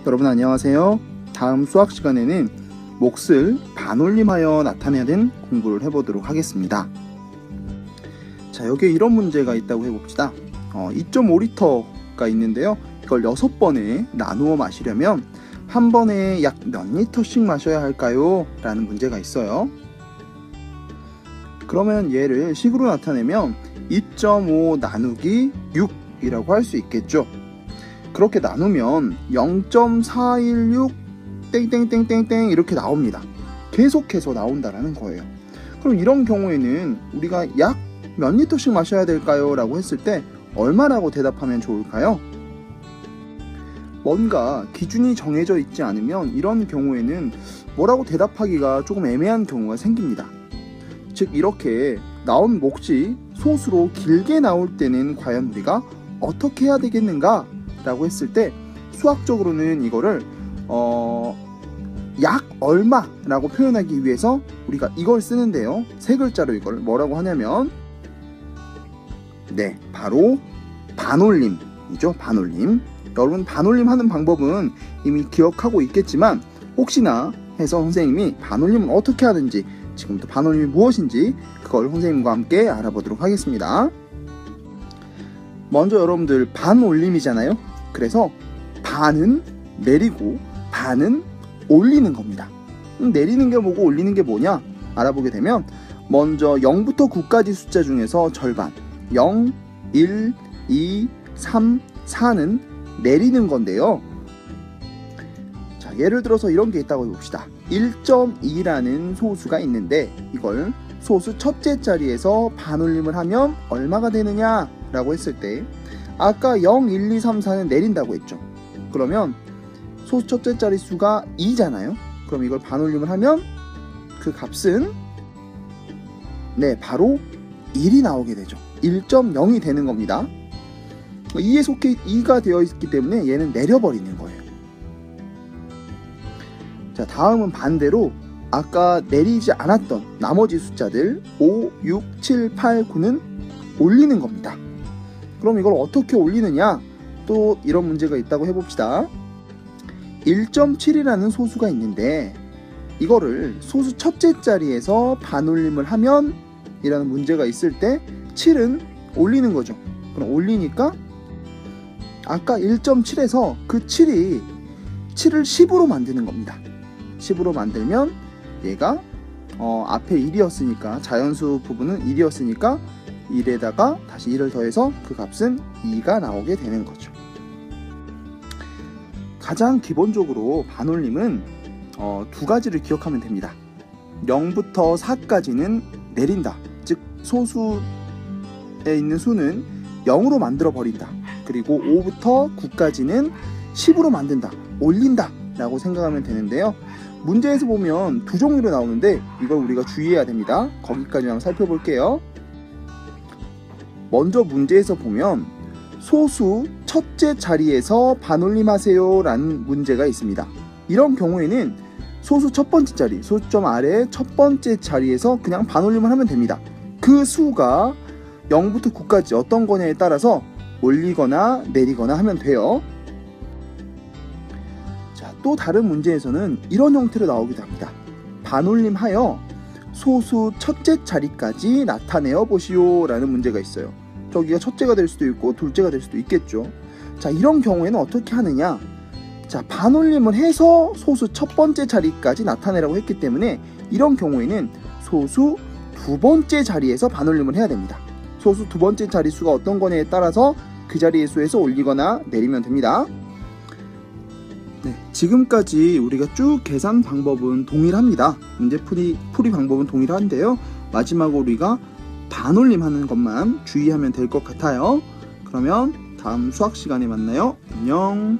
여러분 안녕하세요. 다음 수학 시간에는 몫을 반올림하여 나타내는 공부를 해보도록 하겠습니다. 자, 여기에 이런 문제가 있다고 해봅시다. 2.5리터가 있는데요. 이걸 6번에 나누어 마시려면 한 번에 약 몇 리터씩 마셔야 할까요? 라는 문제가 있어요. 그러면 얘를 식으로 나타내면 2.5 나누기 6이라고 할 수 있겠죠. 그렇게 나누면 0.416 땡땡땡땡땡 이렇게 나옵니다. 계속해서 나온다라는 거예요. 그럼 이런 경우에는 우리가 약 몇 리터씩 마셔야 될까요? 라고 했을 때 얼마라고 대답하면 좋을까요? 뭔가 기준이 정해져 있지 않으면 이런 경우에는 뭐라고 대답하기가 조금 애매한 경우가 생깁니다. 즉 이렇게 나온 몫이 소수로 길게 나올 때는 과연 우리가 어떻게 해야 되겠는가? 라고 했을 때 수학적으로는 이거를 약 얼마라고 표현하기 위해서 우리가 이걸 쓰는데요. 세 글자로 이걸 뭐라고 하냐면 바로 반올림이죠. 반올림. 여러분 반올림 하는 방법은 이미 기억하고 있겠지만 혹시나 해서 선생님이 반올림은 어떻게 하는지 지금부터 반올림이 무엇인지 그걸 선생님과 함께 알아보도록 하겠습니다. 먼저 여러분들 반올림이잖아요. 그래서 반은 내리고 반은 올리는 겁니다. 내리는 게 뭐고 올리는 게 뭐냐 알아보게 되면 먼저 0부터 9까지 숫자 중에서 절반 0, 1, 2, 3, 4는 내리는 건데요. 자, 예를 들어서 이런 게 있다고 해봅시다. 1.2라는 소수가 있는데 이걸 소수 첫째 자리에서 반올림을 하면 얼마가 되느냐 라고 했을 때 아까 0, 1, 2, 3, 4는 내린다고 했죠. 그러면 소수 첫째 자리 수가 2잖아요. 그럼 이걸 반올림을 하면 그 값은 바로 1이 나오게 되죠. 1.0이 되는 겁니다. 2에 속해 2가 되어 있기 때문에 얘는 내려버리는 거예요. 자, 다음은 반대로 아까 내리지 않았던 나머지 숫자들 5, 6, 7, 8, 9는 올리는 겁니다. 그럼 이걸 어떻게 올리느냐? 또 이런 문제가 있다고 해봅시다. 1.7이라는 소수가 있는데 이거를 소수 첫째 자리에서 반올림을 하면 이라는 문제가 있을 때 7은 올리는 거죠. 그럼 올리니까 아까 1.7에서 그 7을 10으로 만드는 겁니다. 10으로 만들면 얘가 앞에 1이었으니까 자연수 부분은 1이었으니까 1에다가 다시 1을 더해서 그 값은 2가 나오게 되는 거죠. 가장 기본적으로 반올림은 두 가지를 기억하면 됩니다. 0부터 4까지는 내린다. 즉 소수에 있는 수는 0으로 만들어 버린다. 그리고 5부터 9까지는 10으로 만든다. 올린다 라고 생각하면 되는데요. 문제에서 보면 두 종류로 나오는데 이걸 우리가 주의해야 됩니다. 거기까지만 살펴볼게요. 먼저 문제에서 보면 소수 첫째 자리에서 반올림하세요 라는 문제가 있습니다. 이런 경우에는 소수 첫 번째 자리, 소수점 아래 첫 번째 자리에서 그냥 반올림을 하면 됩니다. 그 수가 0부터 9까지 어떤 거냐에 따라서 올리거나 내리거나 하면 돼요. 자, 또 다른 문제에서는 이런 형태로 나오기도 합니다. 반올림하여 소수 첫째 자리까지 나타내어 보시오 라는 문제가 있어요. 저기가 첫째가 될 수도 있고 둘째가 될 수도 있겠죠. 자, 이런 경우에는 어떻게 하느냐? 자, 반올림을 해서 소수 첫 번째 자리까지 나타내라고 했기 때문에 이런 경우에는 소수 두 번째 자리에서 반올림을 해야 됩니다. 소수 두 번째 자리수가 어떤 거냐에 따라서 그 자리의 수에서 올리거나 내리면 됩니다. 지금까지 우리가 쭉 계산 방법은 동일합니다. 문제 풀이 방법은 동일한데요. 마지막으로 우리가 반올림 하는 것만 주의하면 될 것 같아요. 그러면 다음 수학 시간에 만나요. 안녕.